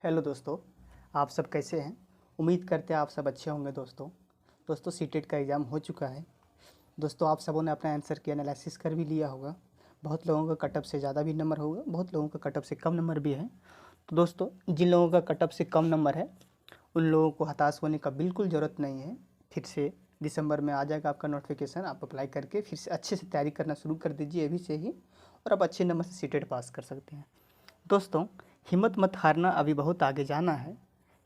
Hello दोस्तों, आप सब कैसे हैं। उम्मीद करते हैं आप सब अच्छे होंगे। दोस्तों सीटेट का एग्ज़ाम हो चुका है। दोस्तों आप सबों ने अपना आंसर की एनालिसिस कर भी लिया होगा। बहुत लोगों का कट ऑफ से ज़्यादा भी नंबर होगा, बहुत लोगों का कट ऑफ से कम नंबर भी है। तो दोस्तों जिन लोगों का कट ऑफ से कम नंबर है उन लोगों को हताश होने का बिल्कुल ज़रूरत नहीं है। फिर से दिसंबर में आ जाएगा आपका नोटिफिकेशन। आप अप्लाई करके फिर से अच्छे से तैयारी करना शुरू कर दीजिए अभी से ही, और आप अच्छे नंबर से सीटेट पास कर सकते हैं। दोस्तों हिम्मत मत हारना, अभी बहुत आगे जाना है।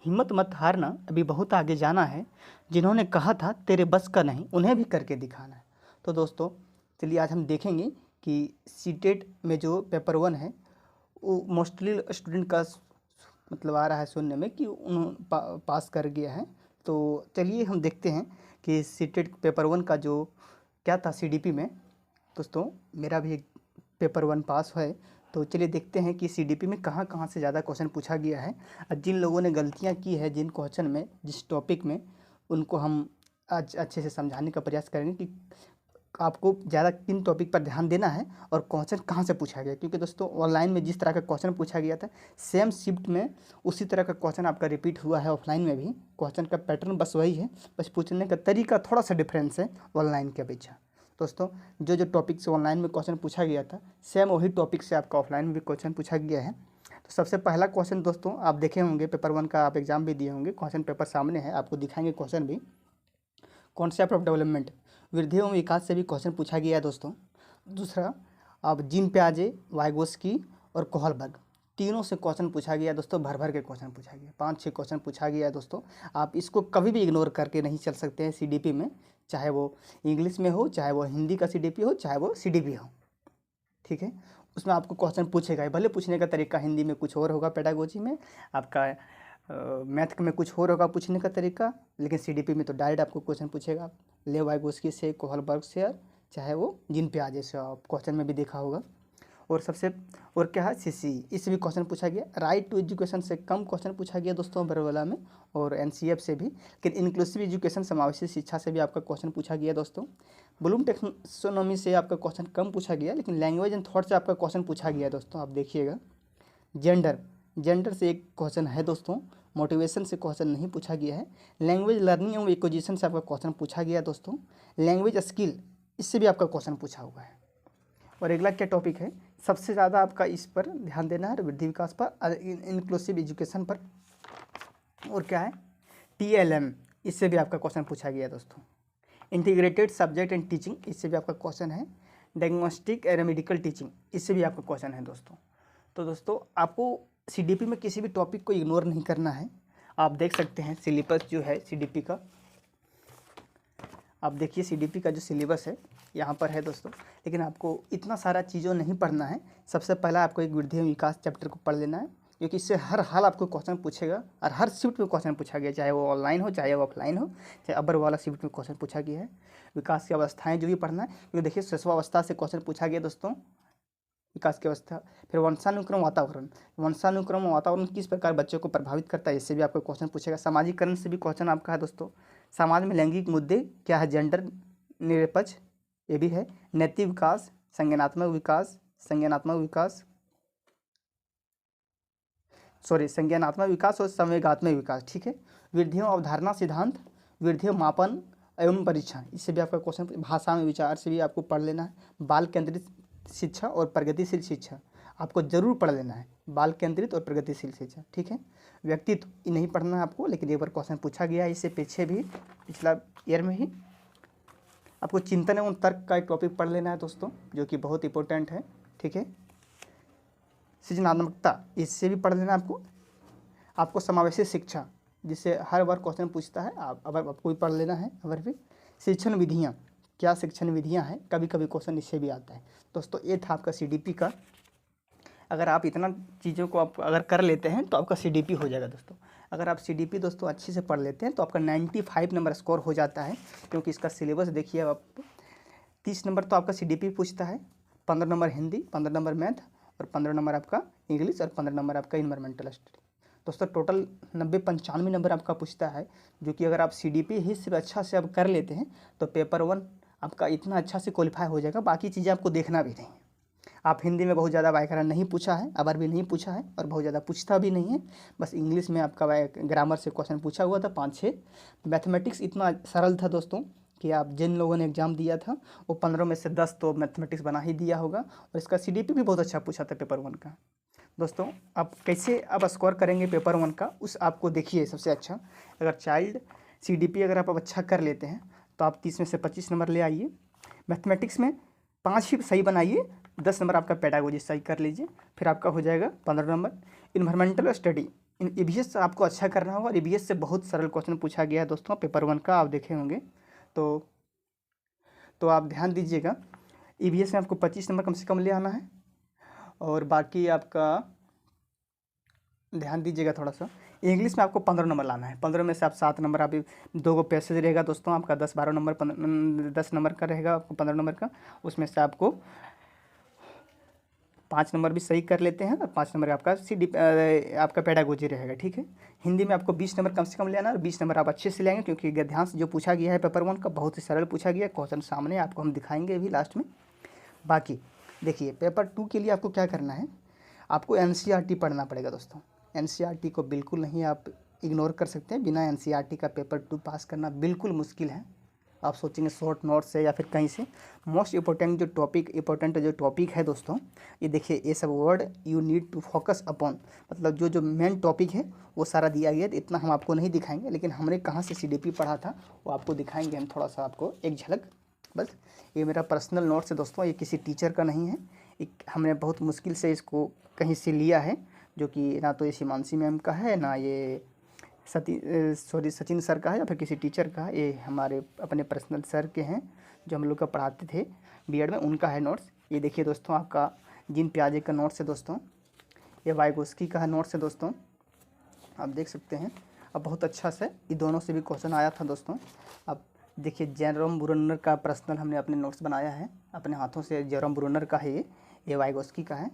हिम्मत मत हारना, अभी बहुत आगे जाना है। जिन्होंने कहा था तेरे बस का नहीं, उन्हें भी करके दिखाना है। तो दोस्तों चलिए आज हम देखेंगे कि सीटेट में जो पेपर 1 है वो मोस्टली स्टूडेंट का मतलब आ रहा है सुनने में कि पास कर गया है। तो चलिए हम देखते हैं कि सीटेट पेपर 1 का जो क्या था सीडीपी में। दोस्तों मेरा भी एक पेपर 1 पास है। तो चलिए देखते हैं कि सीडीपी में कहाँ कहाँ से ज़्यादा क्वेश्चन पूछा गया है और जिन लोगों ने गलतियाँ की है जिन क्वेश्चन में, जिस टॉपिक में, उनको हम आज अच्छे से समझाने का प्रयास करेंगे कि आपको ज़्यादा किन टॉपिक पर ध्यान देना है और क्वेश्चन कहाँ से पूछा गया। क्योंकि दोस्तों ऑनलाइन में जिस तरह का क्वेश्चन पूछा गया था सेम शिफ्ट में उसी तरह का क्वेश्चन आपका रिपीट हुआ है ऑफलाइन में भी। क्वेश्चन का पैटर्न बस वही है, बस पूछने का तरीका थोड़ा सा डिफरेंस है ऑनलाइन के अपेक्षा। दोस्तों जो टॉपिक से ऑनलाइन में क्वेश्चन पूछा गया था सेम वही टॉपिक से आपका ऑफलाइन में भी क्वेश्चन पूछा गया है। तो सबसे पहला क्वेश्चन दोस्तों आप देखे होंगे, पेपर 1 का आप एग्जाम भी दिए होंगे, क्वेश्चन पेपर सामने है, आपको दिखाएंगे क्वेश्चन भी। कॉन्सेप्ट ऑफ डेवलपमेंट, वृद्धि एवं विकास से भी क्वेश्चन पूछा गया है दोस्तों। दूसरा अब जीन प्याजे, वाइगोस्की और कोहलबर्ग, तीनों से क्वेश्चन पूछा गया दोस्तों। भर भर के क्वेश्चन पूछा गया, 5-6 क्वेश्चन पूछा गया है दोस्तों। आप इसको कभी भी इग्नोर करके नहीं चल सकते हैं सीडीपी में, चाहे वो इंग्लिश में हो, चाहे वो हिंदी का सीडीपी हो, चाहे वो सीडीपी हो। ठीक है, उसमें आपको क्वेश्चन पूछेगा, भले पूछने का तरीका हिंदी में कुछ और होगा, पेडागोजी में आपका मैथ में कुछ और होगा पूछने का तरीका, लेकिन सीडीपी में तो डायरेक्ट आपको क्वेश्चन पूछेगा लेव वाइगोस्की से, कोहलबर्ग से, चाहे वो जीन प्याजे से, आप क्वेश्चन में भी देखा होगा। और क्या है सीसी, इससे भी क्वेश्चन पूछा गया। राइट टू एजुकेशन से कम क्वेश्चन पूछा गया दोस्तों बरवाला में, और एनसीएफ से भी। लेकिन इंक्लूसिव एजुकेशन, समावेशी शिक्षा से भी आपका क्वेश्चन पूछा गया दोस्तों। ब्लूम टेक्सोनोमी से आपका क्वेश्चन कम पूछा गया, लेकिन लैंग्वेज एंड थॉट से आपका क्वेश्चन पूछा गया दोस्तों, आप देखिएगा। जेंडर से एक क्वेश्चन है दोस्तों, मोटिवेशन से क्वेश्चन नहीं पूछा गया है। लैंग्वेज लर्निंग एवं एक्विजिशन से आपका क्वेश्चन पूछा गया दोस्तों। लैंग्वेज स्किल, इससे भी आपका क्वेश्चन पूछा हुआ है। और अगला क्या टॉपिक है, सबसे ज़्यादा आपका इस पर ध्यान देना है, वृद्धि विकास पर, इंक्लूसिव एजुकेशन पर। और क्या है टीएलएम, इससे भी आपका क्वेश्चन पूछा गया है दोस्तों। इंटीग्रेटेड सब्जेक्ट एंड टीचिंग, इससे भी आपका क्वेश्चन है। डायग्नोस्टिक एंड मेडिकल टीचिंग, इससे भी आपका क्वेश्चन है दोस्तों। तो दोस्तों आपको सीडीपी में किसी भी टॉपिक को इग्नोर नहीं करना है। आप देख सकते हैं सिलेबस जो है सीडीपी का, आप देखिए सीडीपी का जो सिलेबस है यहाँ पर है दोस्तों। लेकिन आपको इतना सारा चीज़ों नहीं पढ़ना है। सबसे पहला आपको एक वृद्धि एवं विकास चैप्टर को पढ़ लेना है, क्योंकि इससे हर हाल आपको क्वेश्चन पूछेगा और हर शिफ्ट में क्वेश्चन पूछा गया, चाहे वो ऑनलाइन हो, चाहे वो ऑफलाइन हो, चाहे अबर वाला शिफ्ट में क्वेश्चन पूछा गया है। विकास की अवस्थाएँ जो भी पढ़ना है, क्योंकि देखिए शिशुअवस्था से क्वेश्चन पूछा गया दोस्तों, विकास की अवस्था। फिर वंशानुक्रम वातावरण, वंशानुक्रम वातावरण किस प्रकार बच्चों को प्रभावित करता है, इससे भी आपको क्वेश्चन पूछेगा। सामाजिकरण से भी क्वेश्चन आपका है दोस्तों। समाज में लैंगिक मुद्दे क्या है, जेंडर निरपेक्ष, ये भी है। नैतिक विकास, संज्ञानात्मक विकास, संज्ञानात्मक विकास और संवेगात्मक विकास। ठीक है, वृद्धि एवं अवधारणा सिद्धांत, वृद्धि एवं मापन एवं परीक्षण, इससे भी आपका क्वेश्चन। भाषा में विचार से भी आपको पढ़ लेना है। बाल केंद्रित शिक्षा और प्रगतिशील शिक्षा आपको जरूर पढ़ लेना है, बाल केंद्रित और प्रगतिशील शिक्षा। ठीक है, व्यक्तित्व नहीं पढ़ना है आपको, लेकिन एक बार क्वेश्चन पूछा गया है इससे पीछे भी, पिछला ईयर में ही। आपको चिंतन एवं तर्क का एक टॉपिक पढ़ लेना है दोस्तों, जो कि बहुत इंपॉर्टेंट है। ठीक है, सृजनात्मकता, इससे भी पढ़ लेना आपको समावेशी शिक्षा, जिससे हर बार क्वेश्चन पूछता है, आपको भी पढ़ लेना है। अगर भी शिक्षण विधियाँ, क्या शिक्षण विधियाँ हैं, कभी कभी क्वेश्चन इससे भी आता है दोस्तों। ये था आपका सीडीपी का। अगर आप इतना चीज़ों को आप अगर कर लेते हैं तो आपका सीडीपी हो जाएगा दोस्तों। अगर आप सीडीपी दोस्तों अच्छे से पढ़ लेते हैं तो आपका 95 नंबर स्कोर हो जाता है, क्योंकि इसका सिलेबस देखिए आप। 30 नंबर तो आपका सीडीपी पूछता है, 15 नंबर हिंदी, 15 नंबर मैथ, और 15 नंबर आपका इंग्लिश, और 15 नंबर आपका इन्वायरमेंटल स्टडी। दोस्तों टोटल 90-95 नंबर आपका पूछता है, जो कि अगर आप सीडीपी ही सिर्फ अच्छा से आप कर लेते हैं तो पेपर 1 आपका इतना अच्छा से क्वालिफाई हो जाएगा, बाकी चीज़ें आपको देखना भी नहीं है। आप हिंदी में बहुत ज़्यादा व्याकरण नहीं पूछा है, अबर भी नहीं पूछा है और बहुत ज़्यादा पूछता भी नहीं है। बस इंग्लिश में आपका ग्रामर से क्वेश्चन पूछा हुआ था 5-6। मैथमेटिक्स इतना सरल था दोस्तों कि आप जिन लोगों ने एग्ज़ाम दिया था वो 15 में से 10 तो मैथमेटिक्स बना ही दिया होगा। और इसका CDP भी बहुत अच्छा पूछा था पेपर 1 का। दोस्तों आप कैसे अब स्कोर करेंगे पेपर 1 का, उस आपको देखिए सबसे अच्छा, अगर चाइल्ड CDP अगर आप अच्छा कर लेते हैं तो आप 30 में से 25 नंबर ले आइए। मैथमेटिक्स में 5 ही सही बनाइए, 10 नंबर आपका पेडागोजी सही कर लीजिए, फिर आपका हो जाएगा 15 number. Environmental study in EVS आपको अच्छा करना होगा और EVS से बहुत सरल क्वेश्चन पूछा गया है दोस्तों पेपर 1 का, आप देखे होंगे। तो आप ध्यान दीजिएगा, EVS में आपको 25 नंबर कम से कम ले आना है। और बाकी आपका ध्यान दीजिएगा थोड़ा सा, इंग्लिश में आपको 15 नंबर लाना है। 15 में से आप 7 नंबर, आप 2 गो पैसेज रहेगा दोस्तों आपका 10-12 नंबर, 10 नंबर का रहेगा आपको 15 नंबर का। उसमें से आपको 5 नंबर भी सही कर लेते हैं और 5 नंबर आपका आपका पेडागोजी रहेगा, ठीक है। हिंदी में आपको 20 नंबर कम से कम लेना और 20 नंबर आप अच्छे से लेंगे, क्योंकि गद्यांश जो पूछा गया है पेपर 1 का बहुत ही सरल पूछा गया है। क्वेश्चन सामने आपको हम दिखाएंगे अभी लास्ट में। बाकी देखिए पेपर 2 के लिए आपको क्या करना है, आपको NCERT पढ़ना पड़ेगा दोस्तों। NCERT को बिल्कुल नहीं आप इग्नोर कर सकते हैं। बिना NCERT का पेपर 2 पास करना बिल्कुल मुश्किल है। आप सोचेंगे शॉर्ट नोट से या फिर कहीं से। मोस्ट इम्पोर्टेंट जो टॉपिक है दोस्तों, ये देखिए, ये सब word you need to focus upon, मतलब जो मेन टॉपिक है वो सारा दिया गया है। इतना हम आपको नहीं दिखाएंगे, लेकिन हमने कहाँ से CDP पढ़ा था वो आपको दिखाएंगे हम, थोड़ा सा आपको एक झलक बस। ये मेरा पर्सनल नोट्स है दोस्तों, ये किसी टीचर का नहीं है। एक हमने बहुत मुश्किल से इसको कहीं से लिया है, जो कि ना तो ये हिमांशी मैम का है, ना ये सचिन सर का है या फिर किसी टीचर का है। ये हमारे अपने पर्सनल सर के हैं जो हम लोग का पढ़ाते थे B.Ed में, उनका है नोट्स। ये देखिए दोस्तों, आपका जीन पियाजे का नोट्स है दोस्तों। ये वाइगोस्की का है नोट्स है दोस्तों, आप देख सकते हैं। अब बहुत अच्छा से ये दोनों से भी क्वेश्चन आया था दोस्तों। अब देखिए, जेरोम ब्रूनर का पर्सनल हमने अपने नोट्स बनाया है अपने हाथों से। जेरोम ब्रूनर का है ये वाइगोस्की का है।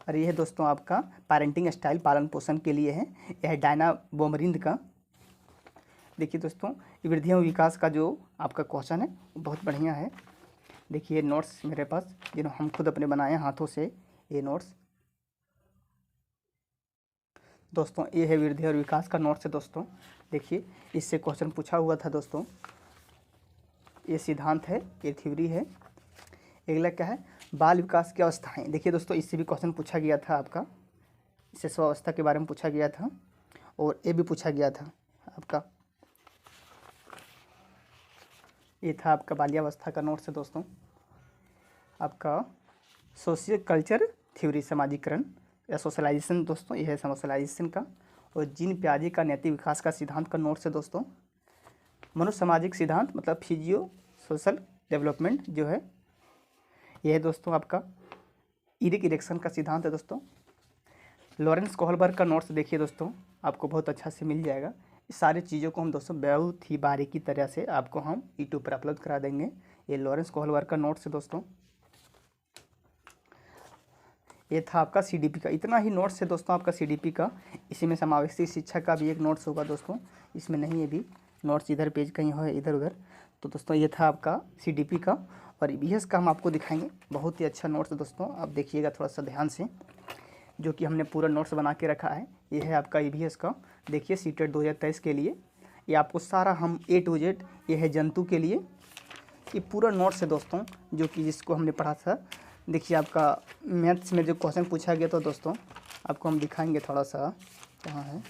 और ये है दोस्तों आपका पेरेंटिंग स्टाइल, पालन पोषण के लिए है। यह है डायना बोमरिंद का। देखिए दोस्तों, वृद्धि और विकास का जो आपका क्वेश्चन है बहुत बढ़िया है। देखिए नोट्स मेरे पास, जिन्होंने हम खुद अपने बनाए हाथों से ये नोट्स दोस्तों। ये है वृद्धि और विकास का नोट्स है दोस्तों। देखिए, इससे क्वेश्चन पूछा हुआ था दोस्तों। ये सिद्धांत है, ये थ्योरी है। अगला क्या है, बाल विकास की अवस्थाएं। देखिए दोस्तों, इससे भी क्वेश्चन पूछा गया था आपका, इससे स्वावस्था के बारे में पूछा गया था। और ये भी पूछा गया था आपका, ये था आपका बाल्यावस्था का नोट्स है दोस्तों। आपका सोशियो कल्चर थ्योरी, समाजीकरण या सोशलाइजेशन दोस्तों, ये है सोशलाइजेशन का। और जीन पियाजे का नैतिक विकास का सिद्धांत का नोट्स है दोस्तों। मनुष्य सामाजिक सिद्धांत, मतलब फिजियो सोशल डेवलपमेंट जो है, यह है दोस्तों आपका इरिक इरेक्शन का सिद्धांत है दोस्तों। लॉरेंस कोहलबर्ग का नोट्स देखिए दोस्तों, आपको बहुत अच्छा से मिल जाएगा। इस सारी चीज़ों को हम दोस्तों बहुत ही बारीकी तरह से आपको हम YouTube पर अपलोड करा देंगे। ये लॉरेंस कोहलबर्ग का नोट्स है दोस्तों। ये था आपका CDP का, इतना ही नोट्स है दोस्तों आपका CDP का। इसी में समावेशी शिक्षा का भी एक नोट्स होगा दोस्तों, इसमें नहीं है भी नोट्स, इधर पेज कहीं हो इधर उधर। तो दोस्तों ये था आपका CDP का। और EVS का हम आपको दिखाएंगे, बहुत ही अच्छा नोट्स है दोस्तों, आप देखिएगा थोड़ा सा ध्यान से, जो कि हमने पूरा नोट्स बना के रखा है। ये है आपका EVS का, देखिए सीटेट 2023 के लिए। ये आपको सारा हम A to Z, ये है जंतु के लिए, ये पूरा नोट्स है दोस्तों, जो कि जिसको हमने पढ़ा था। देखिए आपका मैथ्स में जो क्वेश्चन पूछा गया था दोस्तों, आपको हम दिखाएंगे थोड़ा सा, कहाँ है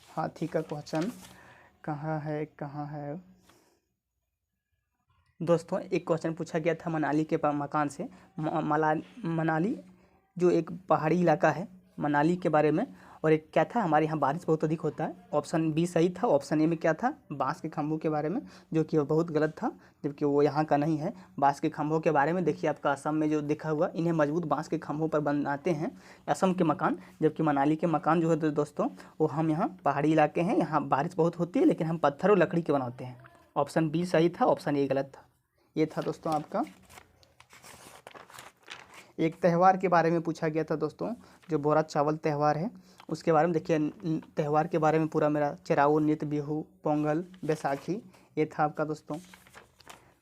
हाथी का क्वेश्चन, कहाँ है दोस्तों। एक क्वेश्चन पूछा गया था मनाली के मकान से। मनाली जो एक पहाड़ी इलाका है, मनाली के बारे में। और एक क्या था, हमारे यहाँ बारिश बहुत अधिक होता है। ऑप्शन B सही था। ऑप्शन A में क्या था, बांस के खंभों के बारे में, जो कि वो बहुत गलत था, जबकि वो यहाँ का नहीं है। बांस के खंभों के बारे में देखिए, आपका असम में जो देखा हुआ, इन्हें मजबूत बांस के खंभों पर बनाते हैं असम के मकान, जबकि मनाली के मकान जो है दोस्तों, वो हम यहाँ पहाड़ी इलाके हैं, यहाँ बारिश बहुत होती है, लेकिन हम पत्थर और लकड़ी के बनाते हैं। ऑप्शन B सही था, ऑप्शन A गलत था। ये था दोस्तों आपका। एक त्यौहार के बारे में पूछा गया था दोस्तों, जो बोरा चावल त्यौहार है उसके बारे में। देखिए त्यौहार के बारे में पूरा मेरा, चेराऊ, नृत्य, बिहू, पोंगल, बैसाखी, ये था आपका दोस्तों।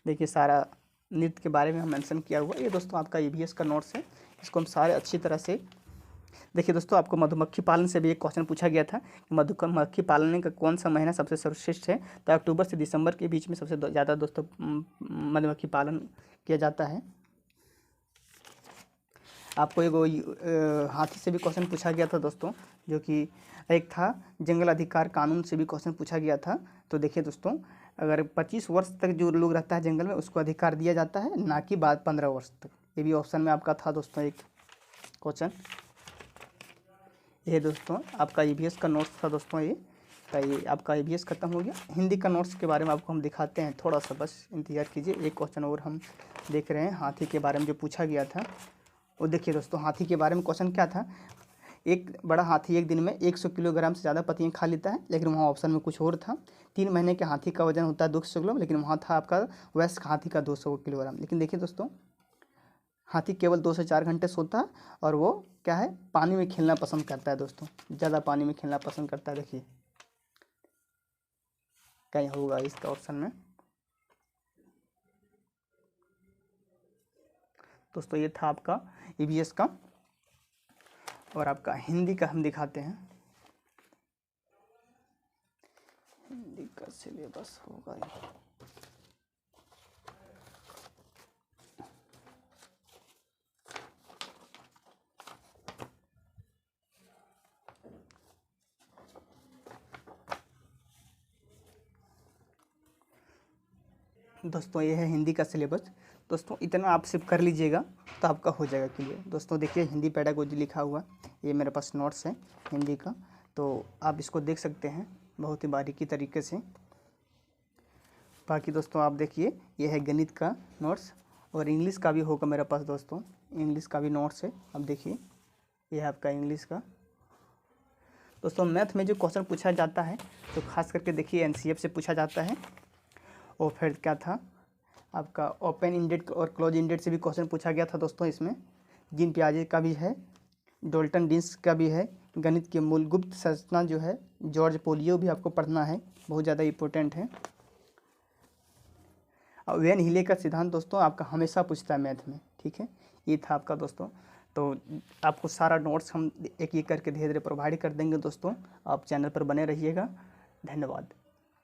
देखिए सारा नृत्य के बारे में हम मेंशन किया हुआ। ये दोस्तों आपका ईवीएस का नोट्स है, इसको हम सारे अच्छी तरह से देखिए। दोस्तों आपको मधुमक्खी पालन से भी एक क्वेश्चन पूछा गया था कि मधुमक्खी पालने का कौन सा महीना सबसे सर्वश्रेष्ठ है, तो अक्टूबर से दिसंबर के बीच में सबसे ज़्यादा दोस्तों मधुमक्खी पालन किया जाता है। आपको एक हाथी से भी क्वेश्चन पूछा गया था दोस्तों, जो कि एक था जंगल अधिकार कानून से भी क्वेश्चन पूछा गया था। तो देखिए दोस्तों, अगर 25 वर्ष तक जो लोग रहता है जंगल में उसको अधिकार दिया जाता है, ना कि बाद 15 वर्ष तक। ये भी ऑप्शन में आपका था दोस्तों एक क्वेश्चन। ये दोस्तों आपका ईवीएस का नोट्स था दोस्तों। ये आपका ईवीएस खत्म हो गया। हिंदी का नोट्स के बारे में आपको हम दिखाते हैं, थोड़ा सा बस इंतज़ार कीजिए। एक क्वेश्चन और हम देख रहे हैं हाथी के बारे में जो पूछा गया था। और देखिए दोस्तों, हाथी के बारे में क्वेश्चन क्या था, एक बड़ा हाथी एक दिन में 100 किलोग्राम से ज़्यादा पत्तियाँ खा लेता है, लेकिन वहाँ ऑप्शन में कुछ और था। 3 महीने के हाथी का वजन होता है 200 किलो, लेकिन वहाँ था आपका वयस्क हाथी का 200 किलोग्राम। लेकिन देखिए दोस्तों, हाथी केवल 2 से 4 घंटे सोता है और वो क्या है, पानी में खेलना पसंद करता है दोस्तों, ज़्यादा पानी में खेलना पसंद करता है। देखिए कहीं होगा इसका ऑप्शन में दोस्तों। ये था आपका ईवीएस का। और आपका हिंदी का हम दिखाते हैं। हिंदी का सिलेबस होगा ये। दोस्तों ये है हिंदी का सिलेबस। दोस्तों इतना आप सिर्फ कर लीजिएगा तो आपका हो जाएगा क्लियर। दोस्तों देखिए, हिंदी पेडागोजी लिखा हुआ, ये मेरे पास नोट्स है हिंदी का, तो आप इसको देख सकते हैं बहुत ही बारीकी तरीके से। बाकी दोस्तों आप देखिए, ये है गणित का नोट्स, और इंग्लिश का भी होगा मेरे पास दोस्तों, इंग्लिश का भी नोट्स है। अब देखिए, ये है आपका इंग्लिश का। दोस्तों मैथ में जो क्वेश्चन पूछा जाता है तो खास करके देखिए एनसीएफ से पूछा जाता है। और फिर क्या था आपका ओपन इंडेड और क्लोज इंडेड से भी क्वेश्चन पूछा गया था दोस्तों। इसमें जीन पियाजे का भी है, डोल्टन डिंस का भी है, गणित के मूल गुप्त संरचना जो है जॉर्ज पोलियो भी आपको पढ़ना है, बहुत ज़्यादा इम्पोर्टेंट है। और वेन हीले का सिद्धांत दोस्तों आपका हमेशा पूछता है मैथ में, ठीक है। ये था आपका दोस्तों। तो आपको सारा नोट्स हम एक एक करके धीरे धीरे प्रोवाइड कर देंगे दोस्तों। आप चैनल पर बने रहिएगा। धन्यवाद।